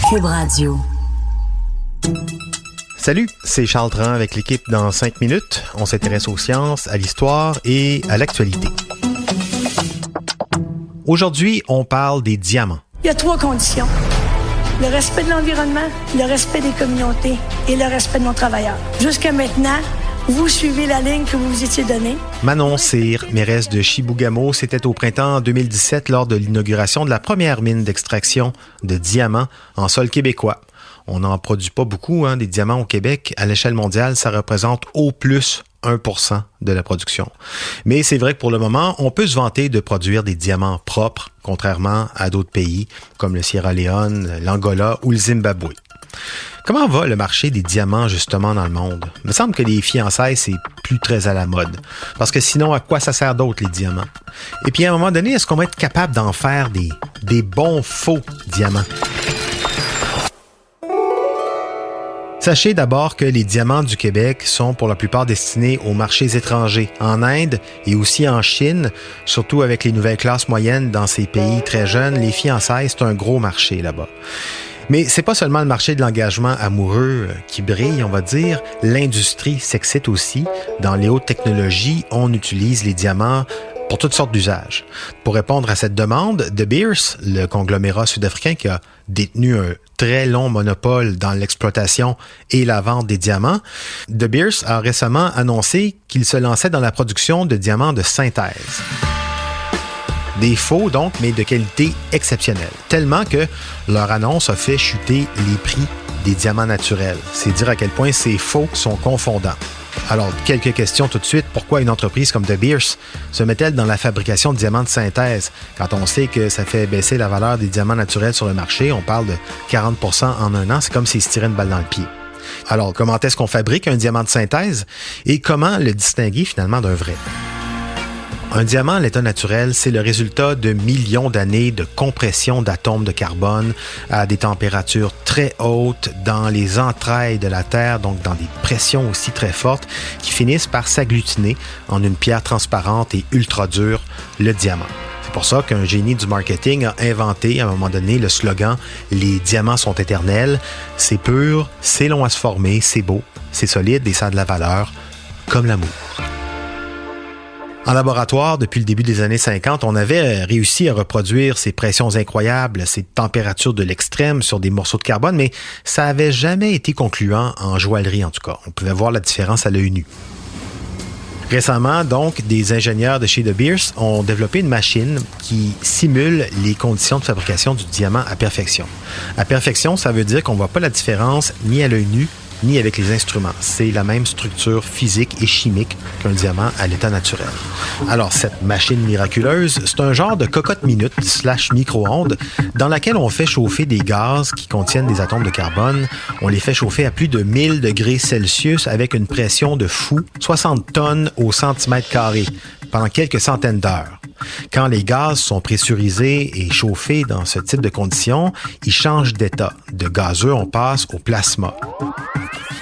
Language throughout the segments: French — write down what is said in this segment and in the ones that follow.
Cube Radio. Salut, c'est Charles Tran avec l'équipe dans 5 minutes. On s'intéresse aux sciences, à l'histoire et à l'actualité. Aujourd'hui, on parle des diamants. Il y a 3 conditions. Le respect de l'environnement, le respect des communautés et le respect de nos travailleurs. Jusqu'à maintenant, vous suivez la ligne que vous vous étiez donnée. Manon Cyr, mairesse de Chibougamau, c'était au printemps 2017 lors de l'inauguration de la première mine d'extraction de diamants en sol québécois. On n'en produit pas beaucoup, des diamants au Québec. À l'échelle mondiale, ça représente au plus 1% de la production. Mais c'est vrai que pour le moment, on peut se vanter de produire des diamants propres, contrairement à d'autres pays comme le Sierra Leone, l'Angola ou le Zimbabwe. Comment va le marché des diamants justement dans le monde? Il me semble que les fiançailles, c'est plus très à la mode. Parce que sinon, à quoi ça sert d'autre les diamants? Et puis à un moment donné, est-ce qu'on va être capable d'en faire des bons faux diamants? Sachez d'abord que les diamants du Québec sont pour la plupart destinés aux marchés étrangers, en Inde et aussi en Chine, surtout avec les nouvelles classes moyennes dans ces pays très jeunes. Les fiançailles, c'est un gros marché là-bas. Mais c'est pas seulement le marché de l'engagement amoureux qui brille, on va dire. L'industrie s'excite aussi. Dans les hautes technologies, on utilise les diamants pour toutes sortes d'usages. Pour répondre à cette demande, De Beers, le conglomérat sud-africain qui a détenu un très long monopole dans l'exploitation et la vente des diamants, De Beers a récemment annoncé qu'il se lançait dans la production de diamants de synthèse. Des faux, donc, mais de qualité exceptionnelle. Tellement que leur annonce a fait chuter les prix des diamants naturels. C'est dire à quel point ces faux sont confondants. Alors, quelques questions tout de suite. Pourquoi une entreprise comme De Beers se met-elle dans la fabrication de diamants de synthèse? Quand on sait que ça fait baisser la valeur des diamants naturels sur le marché, on parle de 40% en un an, c'est comme s'ils se tiraient une balle dans le pied. Alors, comment est-ce qu'on fabrique un diamant de synthèse et comment le distinguer finalement d'un vrai? Un diamant à l'état naturel, c'est le résultat de millions d'années de compression d'atomes de carbone à des températures très hautes dans les entrailles de la Terre, donc dans des pressions aussi très fortes qui finissent par s'agglutiner en une pierre transparente et ultra dure, le diamant. C'est pour ça qu'un génie du marketing a inventé à un moment donné le slogan « Les diamants sont éternels ». C'est pur, c'est long à se former, c'est beau, c'est solide et ça a de la valeur, comme l'amour. En laboratoire, depuis le début des années 50, on avait réussi à reproduire ces pressions incroyables, ces températures de l'extrême sur des morceaux de carbone, mais ça n'avait jamais été concluant en joaillerie en tout cas. On pouvait voir la différence à l'œil nu. Récemment, donc, des ingénieurs de chez De Beers ont développé une machine qui simule les conditions de fabrication du diamant à perfection. À perfection, ça veut dire qu'on ne voit pas la différence ni à l'œil nu, ni avec les instruments. C'est la même structure physique et chimique qu'un diamant à l'état naturel. Alors, cette machine miraculeuse, c'est un genre de cocotte minute / micro-ondes dans laquelle on fait chauffer des gaz qui contiennent des atomes de carbone. On les fait chauffer à plus de 1000 degrés Celsius avec une pression de fou, 60 tonnes au centimètre carré, pendant quelques centaines d'heures. Quand les gaz sont pressurisés et chauffés dans ce type de conditions, ils changent d'état. De gazeux, on passe au plasma.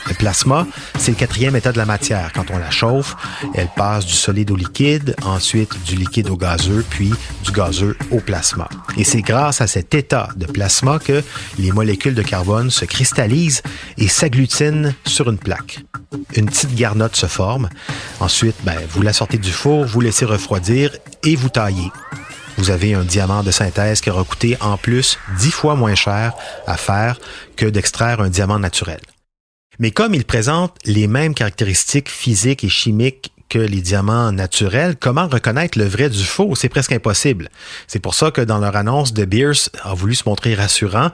Le plasma, c'est le 4e état de la matière. Quand on la chauffe, elle passe du solide au liquide, ensuite du liquide au gazeux, puis du gazeux au plasma. Et c'est grâce à cet état de plasma que les molécules de carbone se cristallisent et s'agglutinent sur une plaque. Une petite garnotte se forme. Ensuite, vous la sortez du four, vous laissez refroidir et vous taillez. Vous avez un diamant de synthèse qui aura coûté en plus 10 fois moins cher à faire que d'extraire un diamant naturel. Mais comme il présente les mêmes caractéristiques physiques et chimiques que les diamants naturels, comment reconnaître le vrai du faux? C'est presque impossible. C'est pour ça que dans leur annonce, De Beers a voulu se montrer rassurant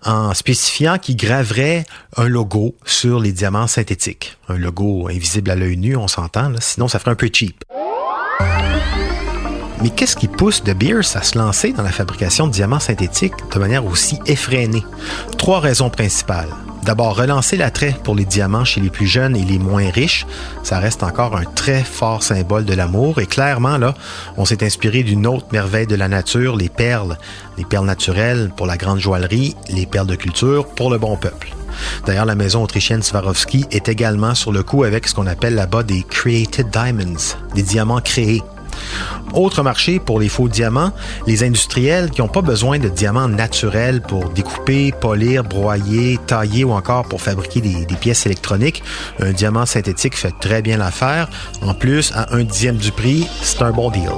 en spécifiant qu'il graverait un logo sur les diamants synthétiques. Un logo invisible à l'œil nu, on s'entend, là, sinon ça ferait un peu cheap. Mais qu'est-ce qui pousse De Beers à se lancer dans la fabrication de diamants synthétiques de manière aussi effrénée? 3 raisons principales. D'abord, relancer l'attrait pour les diamants chez les plus jeunes et les moins riches. Ça reste encore un très fort symbole de l'amour. Et clairement, là, on s'est inspiré d'une autre merveille de la nature, les perles. Les perles naturelles pour la grande joaillerie, les perles de culture pour le bon peuple. D'ailleurs, la maison autrichienne Swarovski est également sur le coup avec ce qu'on appelle là-bas des Created Diamonds, des diamants créés. Autre marché pour les faux diamants, les industriels qui n'ont pas besoin de diamants naturels pour découper, polir, broyer, tailler ou encore pour fabriquer des pièces électroniques. Un diamant synthétique fait très bien l'affaire. En plus, à 1/10 du prix, c'est un bon deal.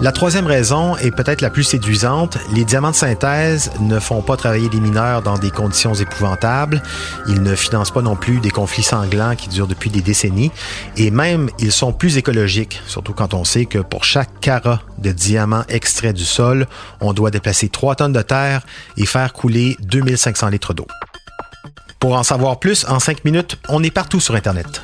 La troisième raison est peut-être la plus séduisante. Les diamants de synthèse ne font pas travailler des mineurs dans des conditions épouvantables. Ils ne financent pas non plus des conflits sanglants qui durent depuis des décennies. Et même, ils sont plus écologiques, surtout quand on sait que pour chaque carat de diamant extrait du sol, on doit déplacer 3 tonnes de terre et faire couler 2500 litres d'eau. Pour en savoir plus, en 5 minutes, on est partout sur Internet.